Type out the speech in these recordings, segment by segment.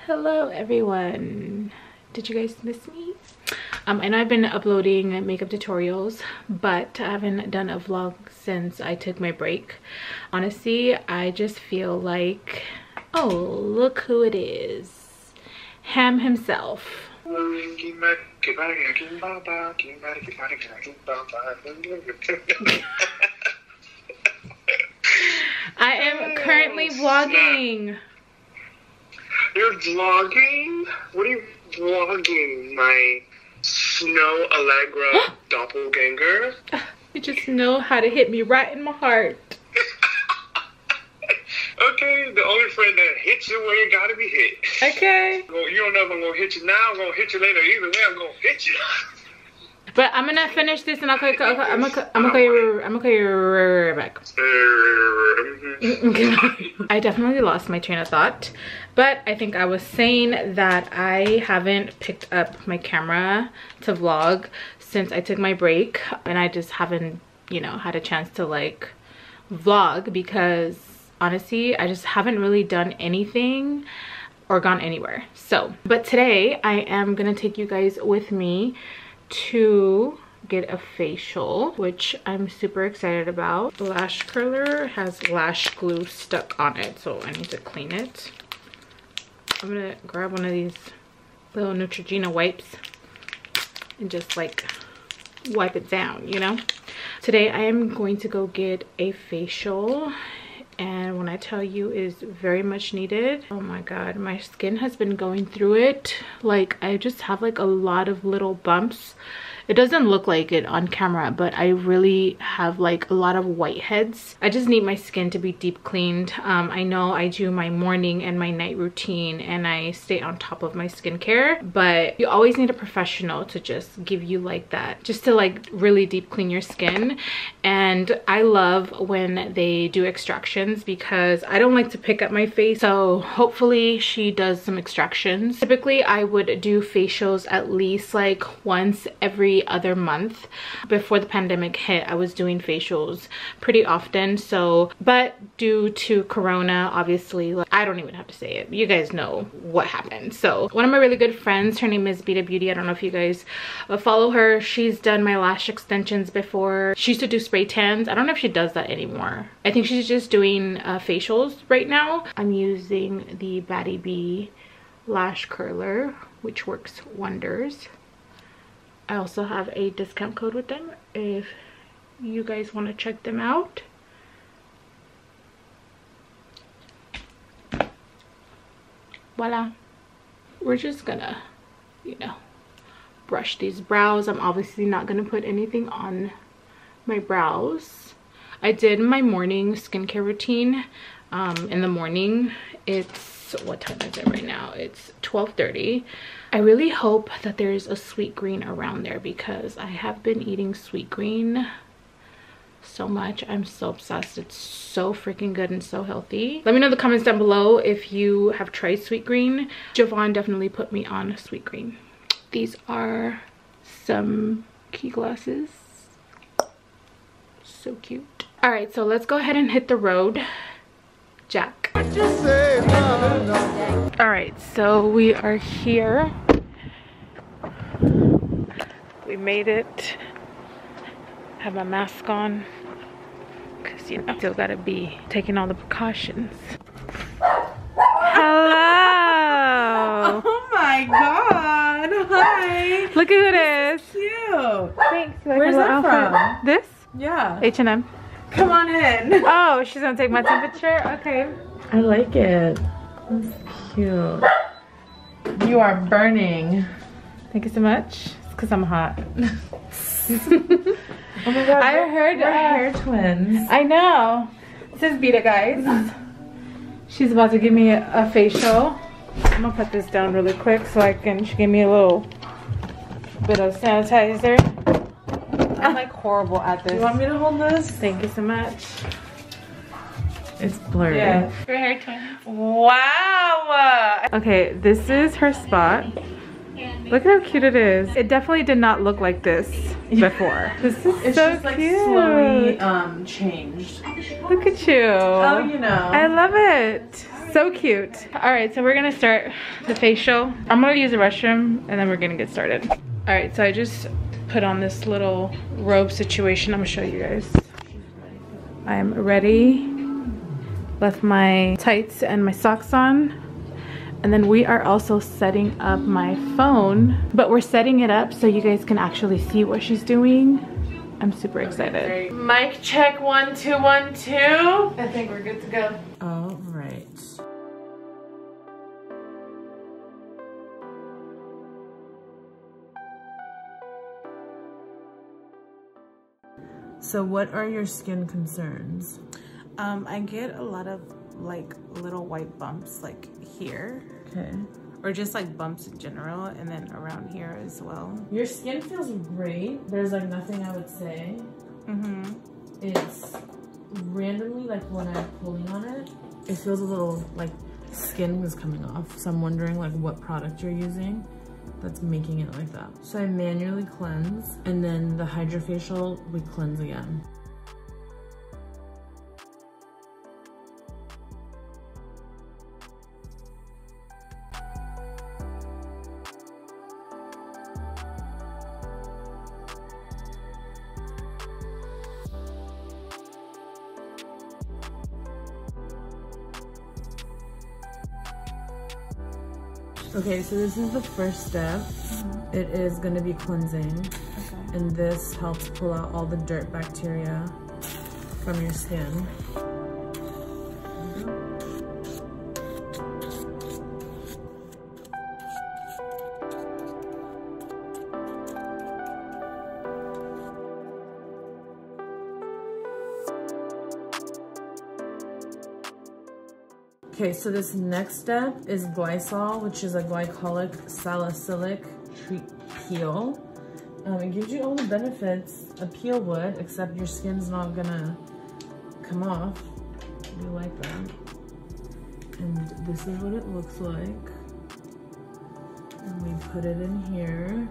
Hello everyone. Did you guys miss me? I know I've been uploading makeup tutorials, but I haven't done a vlog since I took my break. Honestly, I just feel like, oh, look who it is. Ham himself. I am currently vlogging. You're vlogging? What are you vlogging? My Snow Allegra doppelganger? You just know how to hit me right in my heart. Okay, the only friend that hits you where you gotta be hit. Okay. Well, you don't know if I'm gonna hit you now, I'm gonna hit you later. Either way, I'm gonna hit you. But I'm gonna finish this and I'm gonna call you right back. I definitely lost my train of thought, but I think I was saying that I haven't picked up my camera to vlog since I took my break, and I just haven't, you know, had a chance to like vlog because honestly I just haven't really done anything or gone anywhere. So, but today I am gonna take you guys with me to get a facial, which I'm super excited about. The lash curler has lash glue stuck on it, so I need to clean it. I'm gonna grab one of these little Neutrogena wipes and just like wipe it down, you know. Today I am going to go get a facial, and when I tell you, it is very much needed. Oh my god, my skin has been going through it. Like, I just have like a lot of little bumps. It doesn't look like it on camera, but I really have like a lot of whiteheads. I just need my skin to be deep cleaned. I know I do my morning and my night routine and I stay on top of my skincare, but you always need a professional to just give you like that, just to like really deep clean your skin. And I love when they do extractions because I don't like to pick up my face, so hopefully she does some extractions. Typically I would do facials at least like once every other month. Before the pandemic hit, I was doing facials pretty often, so, but due to corona, obviously, like, I don't even have to say it, you guys know what happened. So one of my really good friends, her name is Beta Beauty, I don't know if you guys follow her. She's done my lash extensions before. She used to do spray tans. I don't know if she does that anymore. I think she's just doing facials right now. I'm using the Batty Bee lash curler, which works wonders. I also have a discount code with them if you guys want to check them out. Voila. We're just gonna, you know, brush these brows. I'm obviously not gonna put anything on my brows. I did my morning skincare routine. In the morning, it's, what time is it right now? It's 12:30. I really hope that there's a sweet green around there because I have been eating sweet green so much. I'm so obsessed. It's so freaking good and so healthy. Let me know in the comments down below if you have tried sweet green. Javon definitely put me on sweet green. These are some key glasses. So cute. All right, so let's go ahead and hit the road. Jack. All right, so we are here. We made it. Have my mask on because, you know, still gotta be taking all the precautions. Hello. Oh my god. Hi. Look at who it is. Cute. Thanks. Where's that from? This? Yeah. H&M. Come on in. Oh, she's gonna take my temperature? Okay. I like it. That's cute. You are burning. Thank you so much. It's because I'm hot. Oh my god. I heard we're hair twins. I know. This is Beta, guys. She's about to give me a facial. I'm gonna put this down really quick so I can, she gave me a little bit of sanitizer. I'm like horrible at this. You want me to hold this? Thank you so much. It's blurry. Yeah. Your hair twins. Wow. Okay, this is her spot. Look at how cute it is. It definitely did not look like this before. This is It's so just like cute. slowly changed. Look at you. Oh, you know. I love it. So cute. All right, so we're gonna start the facial. I'm gonna use the restroom and then we're gonna get started. All right, so I just put on this little robe situation. I'm gonna show you guys. I'm ready. Left my tights and my socks on. And then we are also setting up my phone, but we're setting it up so you guys can actually see what she's doing. I'm super excited. Mic check 1 2 1 2. I think we're good to go. All right. So what are your skin concerns? I get a lot of like little white bumps like here. Okay. Or just like bumps in general, and then around here as well. Your skin feels great. There's like nothing I would say. It's randomly like when I'm pulling on it, it feels a little like skin is coming off. So I'm wondering like what product you're using that's making it like that. So I manually cleanse, and then the Hydrafacial we cleanse again. Okay, so this is the first step. It is going to be cleansing, and this helps pull out all the dirt bacteria from your skin. Okay, so this next step is Glysal, which is a glycolic salicylic peel. It gives you all the benefits a peel would, except your skin's not gonna come off. We like that. And this is what it looks like. And we put it in here.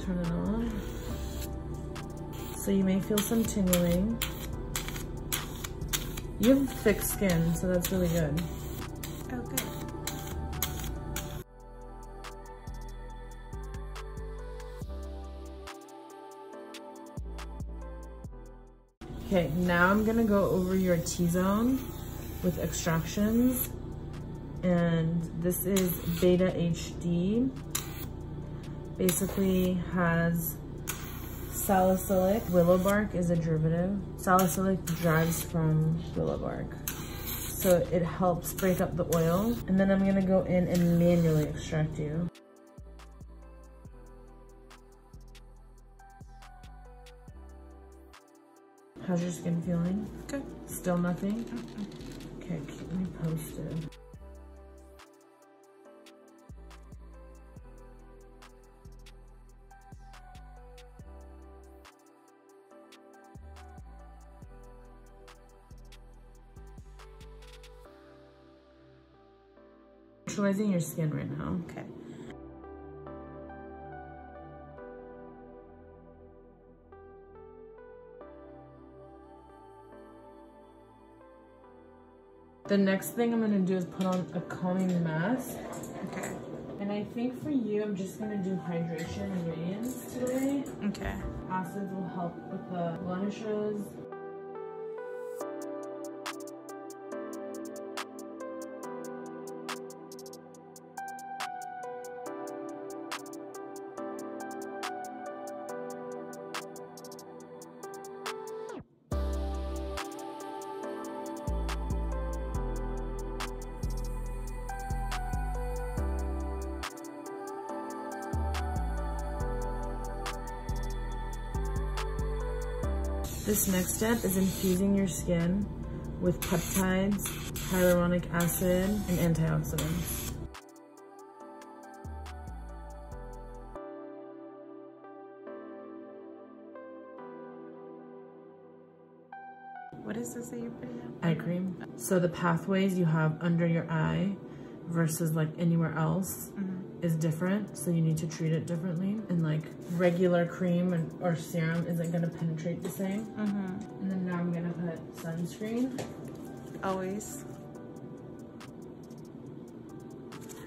Turn it on. So you may feel some tingling. You have thick skin, so that's really good. Oh, good. Okay, now I'm gonna go over your T-zone with extractions. And this is Beta HD. Basically has salicylic. Willow bark is a derivative. Salicylic derives from willow bark. So it helps break up the oil. And then I'm gonna go in and manually extract you. How's your skin feeling? Good. Still nothing? Okay, keep me posted. Moisturizing your skin right now. Okay. The next thing I'm gonna do is put on a calming mask. Okay. And I think for you, I'm just gonna do hydration and radiance today. Okay. Acids will help with the blemishes. This next step is infusing your skin with peptides, hyaluronic acid, and antioxidants. What is this that you're putting on? Eye cream. So the pathways you have under your eye versus like anywhere else is different, so you need to treat it differently. And like regular cream or serum isn't gonna penetrate the same. And then now I'm gonna put sunscreen. Always.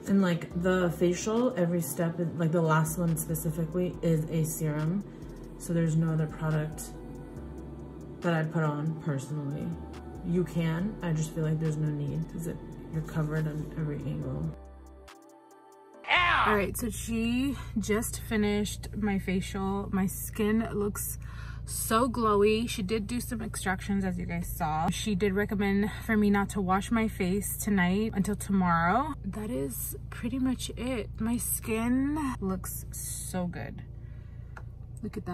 And like the facial, every step, like the last one specifically, is a serum. So there's no other product that I put on personally. You can, I just feel like there's no need because you're covered on every angle. All right, so she just finished my facial. My skin looks so glowy. She did do some extractions, as you guys saw. She did recommend for me not to wash my face tonight until tomorrow. That is pretty much it. My skin looks so good. Look at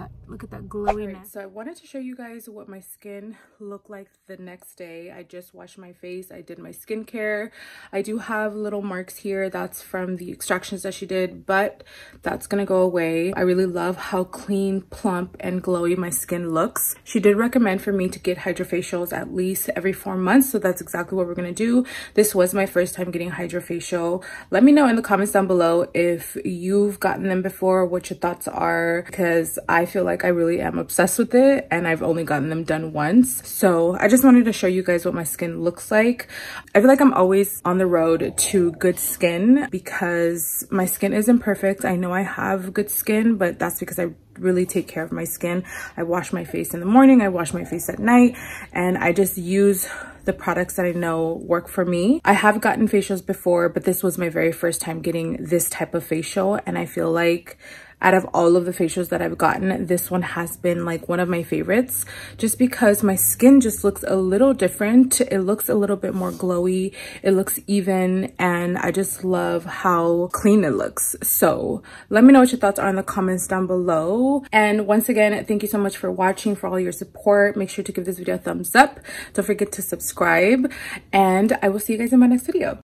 that glowiness. Right, so I wanted to show you guys what my skin looked like the next day. I just washed my face. I did my skincare. I do have little marks here. That's from the extractions that she did, but that's gonna go away. I really love how clean, plump, and glowy my skin looks. She did recommend for me to get Hydrafacials at least every 4 months, so that's exactly what we're gonna do. This was my first time getting Hydrafacial. Let me know in the comments down below if you've gotten them before, what your thoughts are, because I feel like I really am obsessed with it and I've only gotten them done once. So I just wanted to show you guys what my skin looks like. I feel like I'm always on the road to good skin because my skin isn't perfect. I know I have good skin, but that's because I really take care of my skin. I wash my face in the morning, I wash my face at night, and I just use the products that I know work for me. I have gotten facials before, but this was my very first time getting this type of facial, and I feel like out of all of the facials that I've gotten, this one has been like one of my favorites, just because my skin just looks a little different. It looks a little bit more glowy, it looks even, and I just love how clean it looks. So let me know what your thoughts are in the comments down below. And once again, thank you so much for watching, for all your support. Make sure to give this video a thumbs up. Don't forget to subscribe, and I will see you guys in my next video.